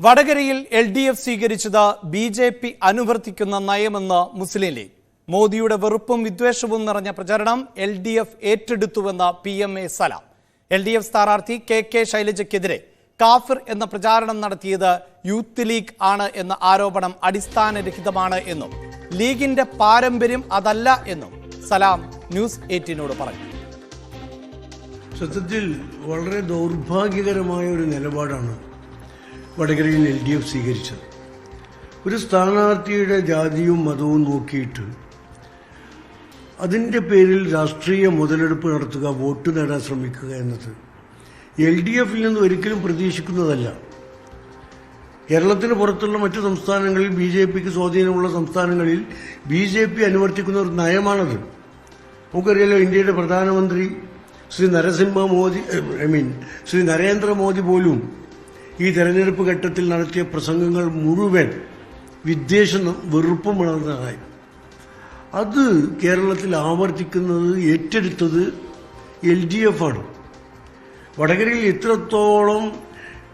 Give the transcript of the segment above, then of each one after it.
വടകരയിൽ LDF സ്വീകരിച്ചത് BJP അനുവർത്തിക്കുന്ന നയമെന്ന് മുസ്ലിം league. മോദിയുടെ വെറുപ്പും വിദ്വേഷവും നിറഞ്ഞ പ്രചരണം LDF ഏറ്റെടുത്തുവെന്ന് PMA സലാം. LDF സ്ഥാനാർത്ഥി KK ശൈലജയ്ക്കെതിരെ കാഫിർ എന്ന പ്രചാരണം നടത്തിയത് യൂത്ത് ലീഗ് ആണ് എന്ന ആരോപണം അടിസ്ഥാനരഹിതമാണ് എന്നും ലീഗിന്റെ പാരമ്പര്യം അതല്ല എന്നും സലാം ന്യൂസ് 18നോട് പറഞ്ഞു. സത്യത്തിൽ വളരെ ദൗർഭാഗ്യകരമായ ഒരു നിലപാടാണ് വടകരയിൽ LDF സ്വീകരിച്ചത്. ഒരു സ്ഥാനാർത്ഥിയുടെ ജാതിയും മതവും നോക്കിയിട്ട് അതിൻ്റെ പേരിൽ രാഷ്ട്രീയ മുതലെടുപ്പ് നടത്തുക, വോട്ട് നേടാൻ ശ്രമിക്കുക എന്നത് LDFിൽ നിന്ന് ഒരിക്കലും പ്രതീക്ഷിക്കുന്നതല്ല. കേരളത്തിന് പുറത്തുള്ള മറ്റു സംസ്ഥാനങ്ങളിൽ BJPക്ക് സ്വാധീനമുള്ള സംസ്ഥാനങ്ങളിൽ BJP അനുവർത്തിക്കുന്ന ഒരു നയമാണത്. നമുക്കറിയാലോ, ഇന്ത്യയുടെ പ്രധാനമന്ത്രി ശ്രീ നരേന്ദ്രമോദി പോലും ഈ തെരഞ്ഞെടുപ്പ് ഘട്ടത്തിൽ നടത്തിയ പ്രസംഗങ്ങൾ മുഴുവൻ വിദ്വേഷ വെറുപ്പും വളർന്നതായി. അത് കേരളത്തിൽ ആവർത്തിക്കുന്നത്, ഏറ്റെടുത്തത് LDF ആണ്. വടകരയിൽ ഇത്രത്തോളം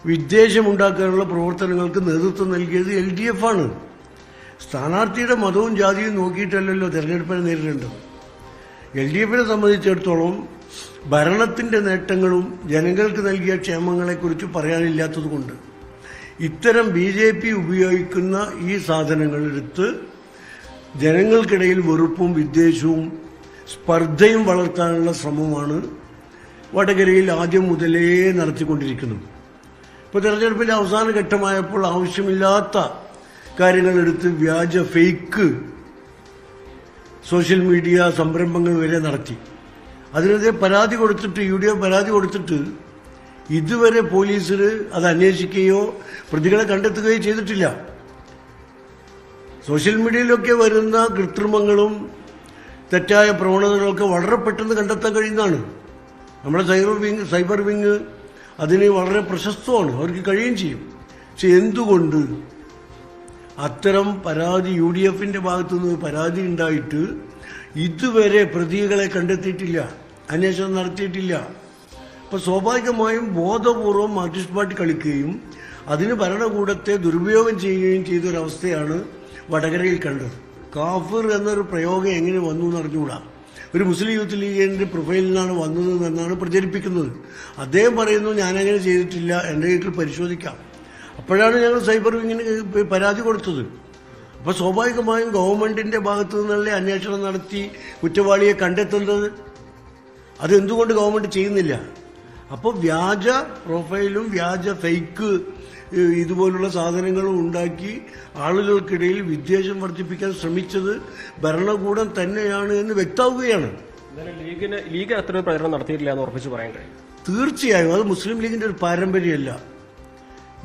വിദ്വേഷമുണ്ടാക്കാനുള്ള പ്രവർത്തനങ്ങൾക്ക് നേതൃത്വം നൽകിയത് LDF ആണ്. സ്ഥാനാർത്ഥിയുടെ മതവും ജാതിയും നോക്കിയിട്ടല്ലല്ലോ തെരഞ്ഞെടുപ്പിനെ നേരിടേണ്ടത്. LDFിനെ സംബന്ധിച്ചിടത്തോളം ഭരണത്തിന്റെ നേട്ടങ്ങളും ജനങ്ങൾക്ക് നൽകിയ ക്ഷേമങ്ങളെക്കുറിച്ച് പറയാനില്ലാത്തതുകൊണ്ട് ഇത്തരം BJP ഉപയോഗിക്കുന്ന ഈ സാധനങ്ങളെടുത്ത് ജനങ്ങൾക്കിടയിൽ വെറുപ്പും വിദ്വേഷവും സ്പർദ്ധയും വളർത്താനുള്ള ശ്രമമാണ് വടകരയിൽ ആദ്യം മുതലേ നടത്തിക്കൊണ്ടിരിക്കുന്നത്. ഇപ്പോൾ തെരഞ്ഞെടുപ്പിന്റെ അവസാന ഘട്ടമായപ്പോൾ ആവശ്യമില്ലാത്ത കാര്യങ്ങളെടുത്ത് വ്യാജ ഫേക്ക് സോഷ്യൽ മീഡിയ സംരംഭങ്ങൾ വരെ നടത്തി. അതിനെതിരെ പരാതി കൊടുത്തിട്ട്, UDF പരാതി കൊടുത്തിട്ട് ഇതുവരെ പോലീസിൽ അത് അന്വേഷിക്കുകയോ പ്രതികളെ കണ്ടെത്തുകയോ ചെയ്തിട്ടില്ല. സോഷ്യൽ മീഡിയയിലൊക്കെ വരുന്ന കൃത്രിമങ്ങളും തെറ്റായ പ്രവണതകളൊക്കെ വളരെ പെട്ടെന്ന് കണ്ടെത്താൻ കഴിയുന്നതാണ്. നമ്മുടെ സൈബർ വിങ് അതിന് വളരെ പ്രശസ്തമാണ്, അവർക്ക് കഴിയുകയും ചെയ്യും. പക്ഷെ എന്തുകൊണ്ട് അത്തരം പരാതി UDFിന്റെ ഭാഗത്തുനിന്ന് പരാതി ഉണ്ടായിട്ട് ഇതുവരെ പ്രതികളെ കണ്ടെത്തിയിട്ടില്ല, അന്വേഷണം നടത്തിയിട്ടില്ല? അപ്പോൾ സ്വാഭാവികമായും ബോധപൂർവം മാർക്സിസ്റ്റ് പാർട്ടി കളിക്കുകയും അതിന് ഭരണകൂടത്തെ ദുരുപയോഗം ചെയ്യുകയും ചെയ്തൊരവസ്ഥയാണ് വടകരയിൽ കണ്ടത്. കാഫിർ എന്നൊരു പ്രയോഗം എങ്ങനെ വന്നു എന്ന് അറിഞ്ഞുകൂടാ. ഒരു മുസ്ലിം യൂത്ത് ലീഗിന്റെ പ്രൊഫൈലിൽ നിന്നാണ് വന്നത് എന്നാണ് പ്രചരിപ്പിക്കുന്നത്. അദ്ദേഹം പറയുന്നു, ഞാനങ്ങനെ ചെയ്തിട്ടില്ല, എൻ്റെ വീട്ടിൽ പരിശോധിക്കാം. അപ്പോഴാണ് ഞങ്ങൾ സൈബർ വിങ്ങിന് പരാതി കൊടുത്തത്. അപ്പോൾ സ്വാഭാവികമായും ഗവൺമെന്റിന്റെ ഭാഗത്തു നിന്നുള്ള അന്വേഷണം നടത്തി കുറ്റവാളിയെ കണ്ടെത്തേണ്ടത്. അതെന്തുകൊണ്ട് ഗവൺമെന്റ് ചെയ്യുന്നില്ല? അപ്പോൾ വ്യാജ പ്രൊഫൈലും വ്യാജ ഫേക്ക് ഇതുപോലുള്ള സാധനങ്ങളും ഉണ്ടാക്കി ആളുകൾക്കിടയിൽ വിദ്വേഷം വർദ്ധിപ്പിക്കാൻ ശ്രമിച്ചത് ഭരണകൂടം തന്നെയാണ് എന്ന് വ്യക്തമാവുകയാണ്. ലീഗ് അത്ര പ്രചരണം നടത്തിയിട്ടില്ല എന്ന് ഉറപ്പിച്ച് പറയാൻ കഴിയും? തീർച്ചയായും അത് മുസ്ലിം ലീഗിന്റെ ഒരു പാരമ്പര്യമല്ല.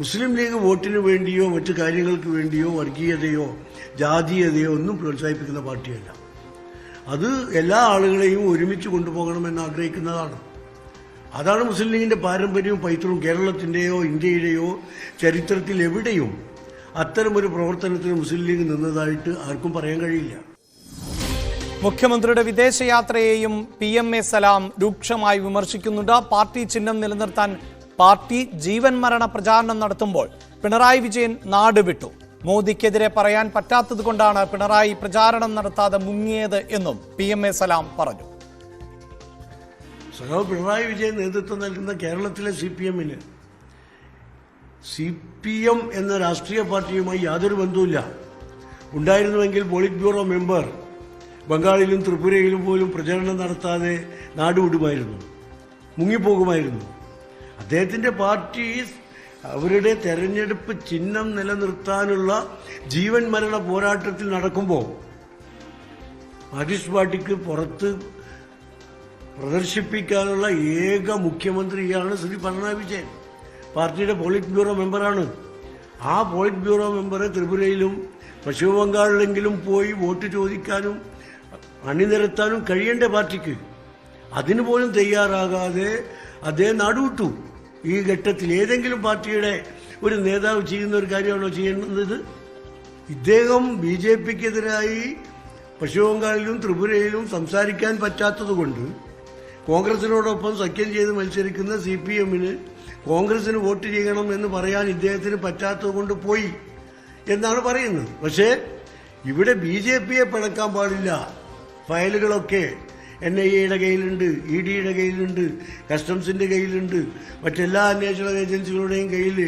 മുസ്ലിം ലീഗ് വോട്ടിന് വേണ്ടിയോ മറ്റു കാര്യങ്ങൾക്ക് വേണ്ടിയോ വർഗീയതയോ ജാതീയതയോ ഒന്നും പ്രോത്സാഹിപ്പിക്കുന്ന പാർട്ടിയല്ല. അത് എല്ലാ ആളുകളെയും ഒരുമിച്ച് കൊണ്ടുപോകണമെന്ന് ആഗ്രഹിക്കുന്നതാണ്. അതാണ് മുസ്ലിം ലീഗിന്റെ പാരമ്പര്യവും പൈതൃകവും. കേരളത്തിന്റെയോ ഇന്ത്യയുടെയോ ചരിത്രത്തിൽ എവിടെയും അത്തരമൊരു പ്രവർത്തനത്തിന് മുസ്ലിം ലീഗ് നിന്നതായിട്ട് ആർക്കും പറയാൻ കഴിയില്ല. മുഖ്യമന്ത്രിയുടെ വിദേശയാത്രയെയും PMA സലാം രൂക്ഷമായി വിമർശിക്കുന്നുണ്ട്. പാർട്ടി ചിഹ്നം നിലനിർത്താൻ പാർട്ടി ജീവൻ മരണ പ്രചാരണം നടത്തുമ്പോൾ പിണറായി വിജയൻ നാടുവിട്ടു. മോദിക്കെതിരെ പറയാൻ പറ്റാത്തതുകൊണ്ടാണ് പിണറായി പ്രചാരണം നടത്താതെ മുങ്ങിയത് എന്നും PMA സലാം പറഞ്ഞു. പിണറായി വിജയൻ നേതൃത്വം നൽകുന്ന കേരളത്തിലെ CPMന് CPM എന്ന രാഷ്ട്രീയ പാർട്ടിയുമായി യാതൊരു ബന്ധവുമില്ല. ഉണ്ടായിരുന്നുവെങ്കിൽ പോളിറ്റ് ബ്യൂറോ മെമ്പർ ബംഗാളിലും ത്രിപുരയിലും പോലും പ്രചരണം നടത്താതെ നാടുവിടുമായിരുന്നു, മുങ്ങിപ്പോകുമായിരുന്നു. അദ്ദേഹത്തിന്റെ പാർട്ടി അവരുടെ തെരഞ്ഞെടുപ്പ് ചിഹ്നം നിലനിർത്താനുള്ള ജീവൻ മരണ പോരാട്ടത്തിൽ നടക്കുമ്പോൾ മാർക്സിസ്റ്റ് പാർട്ടിക്ക് പുറത്ത് പ്രദർശിപ്പിക്കാനുള്ള ഏക മുഖ്യമന്ത്രിയാണ് ശ്രീ പിണറായി വിജയൻ. പാർട്ടിയുടെ പോളിറ്റ് ബ്യൂറോ മെമ്പറാണ്. ആ പോളിറ്റ് ബ്യൂറോ മെമ്പറെ ത്രിപുരയിലും പശ്ചിമ ബംഗാളിലെങ്കിലും പോയി വോട്ട് ചോദിക്കാനും അണിനിരത്താനും കഴിയേണ്ട പാർട്ടിക്ക് അതിനു പോലും തയ്യാറാകാതെ അദ്ദേഹം നാടുവിട്ടു. ഈ ഘട്ടത്തിൽ ഏതെങ്കിലും പാർട്ടിയുടെ ഒരു നേതാവ് ചെയ്യുന്ന ഒരു കാര്യമാണോ ചെയ്യുന്നത്? ഇദ്ദേഹം BJPക്കെതിരായി പശ്ചിമ ബംഗാളിലും ത്രിപുരയിലും സംസാരിക്കാൻ പറ്റാത്തതുകൊണ്ട് കോൺഗ്രസിനോടൊപ്പം സഖ്യം ചെയ്ത് മത്സരിക്കുന്ന CPMന് കോൺഗ്രസിന് വോട്ട് ചെയ്യണം എന്ന് പറയാൻ ഇദ്ദേഹത്തിന് പറ്റാത്തത് കൊണ്ട് പോയി എന്നാണ് പറയുന്നത്. പക്ഷേ ഇവിടെ BJPയെ പിണക്കാൻ പാടില്ല. ഫയലുകളൊക്കെ NIA-യുടെ കയ്യിലുണ്ട്, ED-യുടെ കയ്യിലുണ്ട്, കസ്റ്റംസിന്റെ കയ്യിലുണ്ട്, മറ്റെല്ലാ അന്വേഷണ ഏജൻസികളുടെയും കയ്യിൽ,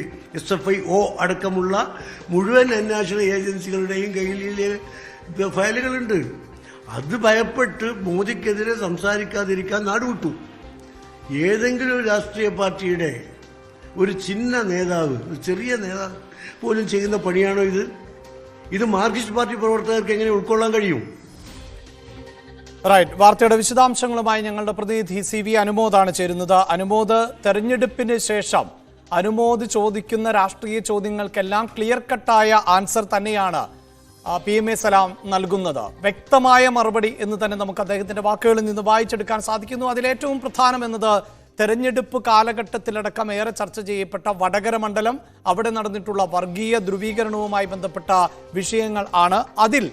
SFIO അടക്കമുള്ള മുഴുവൻ അന്വേഷണ ഏജൻസികളുടെയും കയ്യിൽ ഫയലുകളുണ്ട്. അത് ഭയപ്പെട്ട് മോദിക്കെതിരെ സംസാരിക്കാതിരിക്കാൻ നാടുവിട്ടു. ഏതെങ്കിലും ഒരു രാഷ്ട്രീയ പാർട്ടിയുടെ ഒരു ചിഹ്ന നേതാവ്, ഒരു ചെറിയ നേതാവ് പോലും ചെയ്യുന്ന പണിയാണോ ഇത്? ഇത് മാർക്സിസ്റ്റ് പാർട്ടി പ്രവർത്തകർക്ക് എങ്ങനെ ഉൾക്കൊള്ളാൻ കഴിയും? റൈറ്റ്. വാർത്തയുടെ വിശദാംശങ്ങളുമായി ഞങ്ങളുടെ പ്രതിനിധി CV അനുമോദാണ് ചേരുന്നത്. അനുമോദ്, തെരഞ്ഞെടുപ്പിന് ശേഷം അനുമോദ് ചോദിക്കുന്ന രാഷ്ട്രീയ ചോദ്യങ്ങൾക്കെല്ലാം ക്ലിയർ കട്ടായ ആൻസർ തന്നെയാണ് PMA സലാം നൽകുന്നത്. വ്യക്തമായ മറുപടി എന്ന് തന്നെ നമുക്ക് അദ്ദേഹത്തിന്റെ വാക്കുകളിൽ നിന്ന് വായിച്ചെടുക്കാൻ സാധിക്കുന്നു. അതിലേറ്റവും പ്രധാനം എന്നത് തെരഞ്ഞെടുപ്പ് കാലഘട്ടത്തിലടക്കം ഏറെ ചർച്ച ചെയ്യപ്പെട്ട വടകര മണ്ഡലം, അവിടെ നടന്നിട്ടുള്ള വർഗീയ ധ്രുവീകരണവുമായി ബന്ധപ്പെട്ട വിഷയങ്ങൾ ആണ്. അതിൽ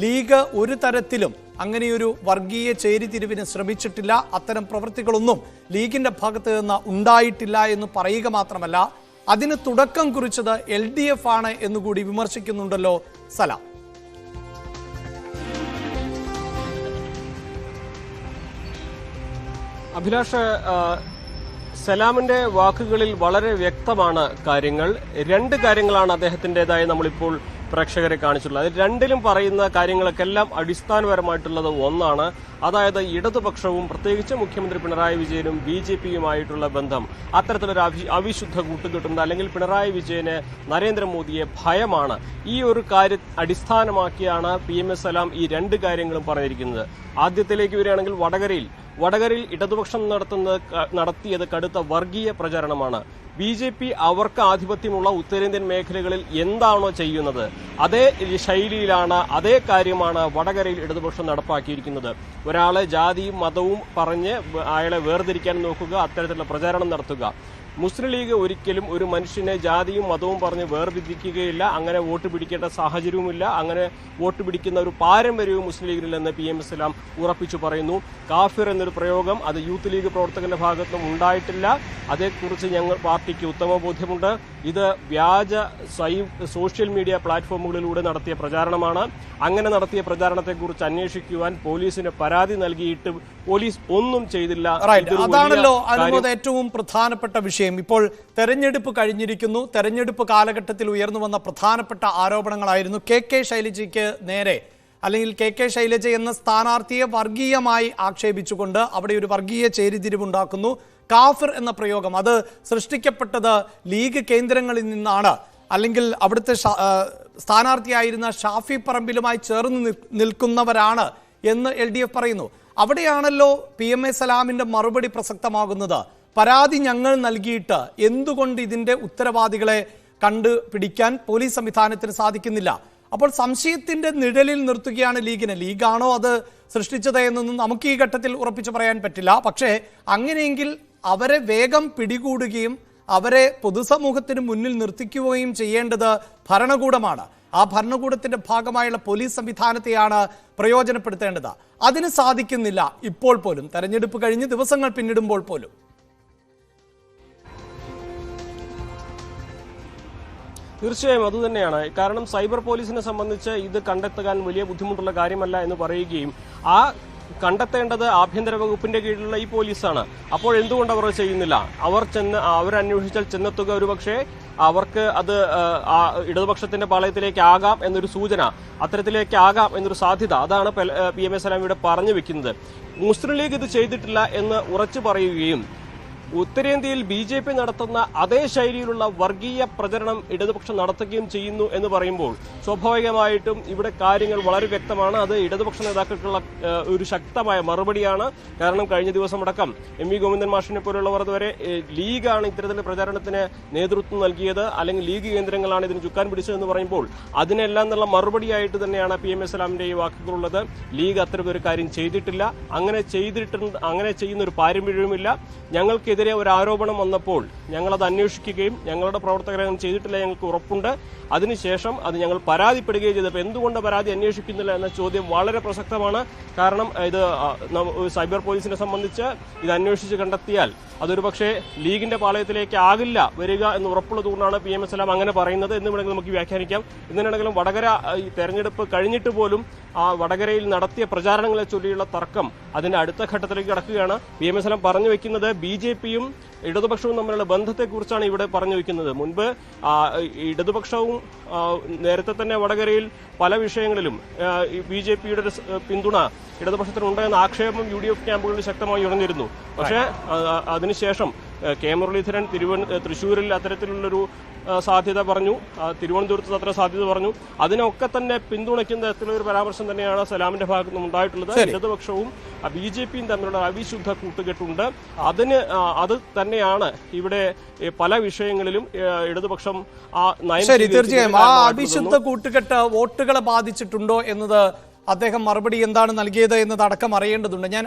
ലീഗ് ഒരു തരത്തിലും അങ്ങനെയൊരു വർഗീയ ചേരിതിരിവിന് ശ്രമിച്ചിട്ടില്ല. അത്തരം പ്രവൃത്തികളൊന്നും ലീഗിന്റെ ഭാഗത്ത് നിന്ന് ഉണ്ടായിട്ടില്ല എന്ന് പറയുക മാത്രമല്ല, അതിന് തുടക്കം കുറിച്ചത് LDF ആണ് എന്നുകൂടി വിമർശിക്കുന്നുണ്ടല്ലോ സലാം. അഭിലാഷ്, സലാമിന്റെ വാക്കുകളിൽ വളരെ വ്യക്തമാണ് കാര്യങ്ങൾ. രണ്ട് കാര്യങ്ങളാണ് അദ്ദേഹത്തിൻ്റെതായി നമ്മളിപ്പോൾ പ്രേക്ഷകരെ കാണിച്ചിട്ടുള്ളത്. അതിൽ രണ്ടിലും പറയുന്ന കാര്യങ്ങൾക്കെല്ലാം അടിസ്ഥാനപരമായിട്ടുള്ളത് ഒന്നാണ്. അതായത് ഇടതുപക്ഷവും പ്രത്യേകിച്ച് മുഖ്യമന്ത്രി പിണറായി വിജയനും BJPയുമായിട്ടുള്ള ബന്ധം അത്തരത്തിലൊരു അവിശുദ്ധ കൂട്ടുകെട്ടുണ്ട്, അല്ലെങ്കിൽ പിണറായി വിജയന് നരേന്ദ്രമോദിയെ ഭയമാണ്. ഈ ഒരു കാര്യം അടിസ്ഥാനമാക്കിയാണ് PMA സലാം ഈ രണ്ട് കാര്യങ്ങളും പറഞ്ഞിരിക്കുന്നത്. ആദ്യത്തിലേക്ക് വരികയാണെങ്കിൽ വടകരയിൽ ഇടതുപക്ഷം നടത്തിയത് കടുത്ത വർഗീയ പ്രചാരണമാണ്. BJP അവർക്ക് ആധിപത്യമുള്ള ഉത്തരേന്ത്യൻ മേഖലകളിൽ എന്താണോ ചെയ്യുന്നത് അതേ ശൈലിയിലാണ്, അതേ കാര്യമാണ് വടകരയിൽ ഇടതുപക്ഷം നടപ്പാക്കിയിരിക്കുന്നത്. ഒരാളെ ജാതിയും മതവും പറഞ്ഞ് അയാളെ വേർതിരിക്കാൻ നോക്കുക, അത്തരത്തിലുള്ള പ്രചാരണം നടത്തുക. മുസ്ലിം ലീഗ് ഒരിക്കലും ഒരു മനുഷ്യനെ ജാതിയും മതവും പറഞ്ഞ് വേർതിരിക്കുകയില്ല. അങ്ങനെ വോട്ട് പിടിക്കേണ്ട സാഹചര്യവുമില്ല. അങ്ങനെ വോട്ട് പിടിക്കുന്ന ഒരു പാരമ്പര്യവും മുസ്ലിം ലീഗിനില്ലെന്ന് PMA സലാം ഉറപ്പിച്ചു പറയുന്നു. കാഫിർ എന്നൊരു പ്രയോഗം അത് യൂത്ത് ലീഗ് പ്രവർത്തകന്റെ ഭാഗത്തും ഉണ്ടായിട്ടില്ല. അതേക്കുറിച്ച് ഞങ്ങൾ പാർട്ടിക്ക് ഉത്തമ ബോധ്യമുണ്ട്. ഇത് വ്യാജ സോഷ്യൽ മീഡിയ പ്ലാറ്റ്ഫോമുകളിലൂടെ നടത്തിയ പ്രചാരണമാണ്. അങ്ങനെ നടത്തിയ പ്രചാരണത്തെക്കുറിച്ച് അന്വേഷിക്കുവാൻ പോലീസിന് പരാതി നൽകിയിട്ട് പോലീസ് ഒന്നും ചെയ്തില്ല. അതാണല്ലോ അനുമോദ് ഏറ്റവും പ്രധാനപ്പെട്ട വിഷയം. ഇപ്പോൾ തെരഞ്ഞെടുപ്പ് കഴിഞ്ഞിരിക്കുന്നു. തെരഞ്ഞെടുപ്പ് കാലഘട്ടത്തിൽ ഉയർന്നു വന്ന പ്രധാനപ്പെട്ട ആരോപണങ്ങളായിരുന്നു KK ശൈലജയ്ക്ക് നേരെ, അല്ലെങ്കിൽ KK ശൈലജ എന്ന സ്ഥാനാർത്ഥിയെ വർഗീയമായി ആക്ഷേപിച്ചുകൊണ്ട് അവിടെ ഒരു വർഗീയ ചേരിതിരിവുണ്ടാക്കുന്നു. കാഫിർ എന്ന പ്രയോഗം അത് സൃഷ്ടിക്കപ്പെട്ടത് ലീഗ് കേന്ദ്രങ്ങളിൽ നിന്നാണ്, അല്ലെങ്കിൽ അവിടുത്തെ സ്ഥാനാർത്ഥിയായിരുന്ന ഷാഫി പറമ്പിലുമായി ചേർന്ന് നിൽക്കുന്നവരാണ് എന്ന് LDF പറയുന്നു. അവിടെയാണല്ലോ PMA സലാമിന്റെ മറുപടി പ്രസക്തമാകുന്നത്. പരാതി ഞങ്ങൾ നൽകിയിട്ട് എന്തുകൊണ്ട് ഇതിന്റെ ഉത്തരവാദികളെ കണ്ടുപിടിക്കാൻ പോലീസ് സംവിധാനത്തിന് സാധിക്കുന്നില്ല? അപ്പോൾ സംശയത്തിന്റെ നിഴലിൽ നിർത്തുകയാണ് ലീഗിനെ. ലീഗാണോ അത് സൃഷ്ടിച്ചത് എന്നൊന്നും നമുക്ക് ഈ ഘട്ടത്തിൽ ഉറപ്പിച്ചു പറയാൻ പറ്റില്ല. പക്ഷേ അങ്ങനെയെങ്കിൽ അവരെ വേഗം പിടികൂടുകയും അവരെ പൊതുസമൂഹത്തിന് മുന്നിൽ നിർത്തിക്കുകയും ചെയ്യേണ്ടത് ഭരണകൂടമാണ്. ആ ഭരണകൂടത്തിന്റെ ഭാഗമായുള്ള പോലീസ് സംവിധാനത്തെയാണ് പ്രയോജനപ്പെടുത്തേണ്ടത്. അതിന് സാധിക്കുന്നില്ല ഇപ്പോൾ പോലും, തെരഞ്ഞെടുപ്പ് കഴിഞ്ഞ് ദിവസങ്ങൾ പിന്നിടുമ്പോൾ പോലും. തീർച്ചയായും അതുതന്നെയാണ് കാരണം. സൈബർ പോലീസിനെ സംബന്ധിച്ച് ഇത് കണ്ടെത്താൻ വലിയ ബുദ്ധിമുട്ടുള്ള കാര്യമല്ല എന്ന് പറയുകയും ആ കണ്ടെത്തേണ്ടത് ആഭ്യന്തര വകുപ്പിന്റെ കീഴിലുള്ള ഈ പോലീസാണ്. അപ്പോൾ എന്തുകൊണ്ട് അവർ ചെയ്യുന്നില്ല? അവരന്വേഷിച്ചാൽ ചെന്നെത്തുക ഒരുപക്ഷെ അവർക്ക് അത് ഇടതുപക്ഷത്തിന്റെ പാളയത്തിലേക്ക് ആകാം എന്നൊരു സൂചന, അത്തരത്തിലേക്ക് ആകാം എന്നൊരു സാധ്യത, അതാണ് PMA സലാം ഇവിടെ പറഞ്ഞു വെക്കുന്നത്. മുസ്ലിം ലീഗ് ഇത് ചെയ്തിട്ടില്ല എന്ന് ഉറച്ചു പറയുകയും ഉത്തരേന്ത്യയിൽ BJP നടത്തുന്ന അതേ ശൈലിയിലുള്ള വർഗീയ പ്രചരണം ഇടതുപക്ഷം നടത്തുകയും ചെയ്യുന്നു എന്ന് പറയുമ്പോൾ സ്വാഭാവികമായിട്ടും ഇവിടെ കാര്യങ്ങൾ വളരെ വ്യക്തമാണ്. അത് ഇടതുപക്ഷ നേതാക്കൾക്കുള്ള ഒരു ശക്തമായ മറുപടിയാണ്. കാരണം കഴിഞ്ഞ ദിവസം അടക്കം MV ഗോവിന്ദൻ മാഷിനെ പോലുള്ളവർ വരെ ലീഗാണ് ഇത്തരത്തിലുള്ള പ്രചാരണത്തിന് നേതൃത്വം നൽകിയത്, അല്ലെങ്കിൽ ലീഗ് കേന്ദ്രങ്ങളാണ് ഇതിന് ചുക്കാൻ പിടിച്ചതെന്ന് പറയുമ്പോൾ അതിനെല്ലാം എന്നുള്ള മറുപടിയായിട്ട് തന്നെയാണ് PMA സലാമിന്റെ ഈ വാക്കുകളുള്ളത്. ലീഗ് അത്തരമൊരു കാര്യം ചെയ്തിട്ടില്ല, അങ്ങനെ ചെയ്യുന്ന ഒരു പാരമ്പര്യവുമില്ല. ഞങ്ങൾക്കെതിരെ ഞങ്ങൾക്കെതിരെ ഒരു ആരോപണം വന്നപ്പോൾ ഞങ്ങളത് അന്വേഷിക്കുകയും ഞങ്ങളുടെ പ്രവർത്തകരെ ചെയ്തിട്ടില്ല ഞങ്ങൾക്ക് ഉറപ്പുണ്ട്. അതിനുശേഷം അത് ഞങ്ങൾ പരാതിപ്പെടുകയും ചെയ്തപ്പോൾ എന്തുകൊണ്ട് പരാതി അന്വേഷിക്കുന്നില്ല എന്ന ചോദ്യം വളരെ പ്രസക്തമാണ്. കാരണം ഇത് സൈബർ പോലീസിനെ സംബന്ധിച്ച് ഇത് അന്വേഷിച്ച് കണ്ടെത്തിയാൽ അതൊരു പക്ഷേ ലീഗിന്റെ പാളയത്തിലേക്ക് ആകില്ല വരിക എന്ന് ഉറപ്പുള്ളതുകൊണ്ടാണ് PM സലാം അങ്ങനെ പറയുന്നത് എന്ന് വേണമെങ്കിൽ നമുക്ക് വ്യാഖ്യാനിക്കാം. എന്തിനാണെങ്കിലും വടകര ഈ തെരഞ്ഞെടുപ്പ് കഴിഞ്ഞിട്ട് പോലും ആ വടകരയിൽ നടത്തിയ പ്രചാരണങ്ങളെ ചൊല്ലിയുള്ള തർക്കം അതിന്റെ അടുത്ത ഘട്ടത്തിലേക്ക് കടക്കുകയാണ്. PM സലാം പറഞ്ഞു വെക്കുന്നത് BJPയും ഇടതുപക്ഷവും തമ്മിലുള്ള ബന്ധത്തെക്കുറിച്ചാണ് ഇവിടെ പറഞ്ഞു വെക്കുന്നത്. മുൻപ് ഇടതുപക്ഷവും നേരത്തെ തന്നെ വടകരയിൽ പല വിഷയങ്ങളിലും BJPയുടെ പിന്തുണ ഇടതുപക്ഷത്തിനുണ്ട് എന്ന ആക്ഷേപം UDF ക്യാമ്പുകളിൽ ശക്തമായി ഉയർന്നിരുന്നു. പക്ഷേ അതിനുശേഷം കെ മുരളീധരൻ തൃശ്ശൂരിൽ അത്തരത്തിലുള്ളൊരു സാധ്യത പറഞ്ഞു, തിരുവനന്തപുരത്ത് അത്ര സാധ്യത പറഞ്ഞു. അതിനൊക്കെ തന്നെ പിന്തുണയ്ക്കുന്ന തരത്തിലൊരു പരാമർശം തന്നെയാണ് സലാമിന്റെ ഭാഗത്തു നിന്നും ഉണ്ടായിട്ടുള്ളത്. ഇടതുപക്ഷവും BJPയും തമ്മിലുള്ള അവിശുദ്ധ കൂട്ടുകെട്ടുണ്ട്. അത് തന്നെയാണ് ഇവിടെ പല വിഷയങ്ങളിലും ഇടതുപക്ഷം തീർച്ചയായും ആ അവിശുദ്ധ കൂട്ടുകെട്ട് വോട്ടുകളെ ബാധിച്ചിട്ടുണ്ടോ എന്നത് അദ്ദേഹം മറുപടി എന്താണ് നൽകിയത് എന്നതടക്കം അറിയേണ്ടതുണ്ട്. ഞാൻ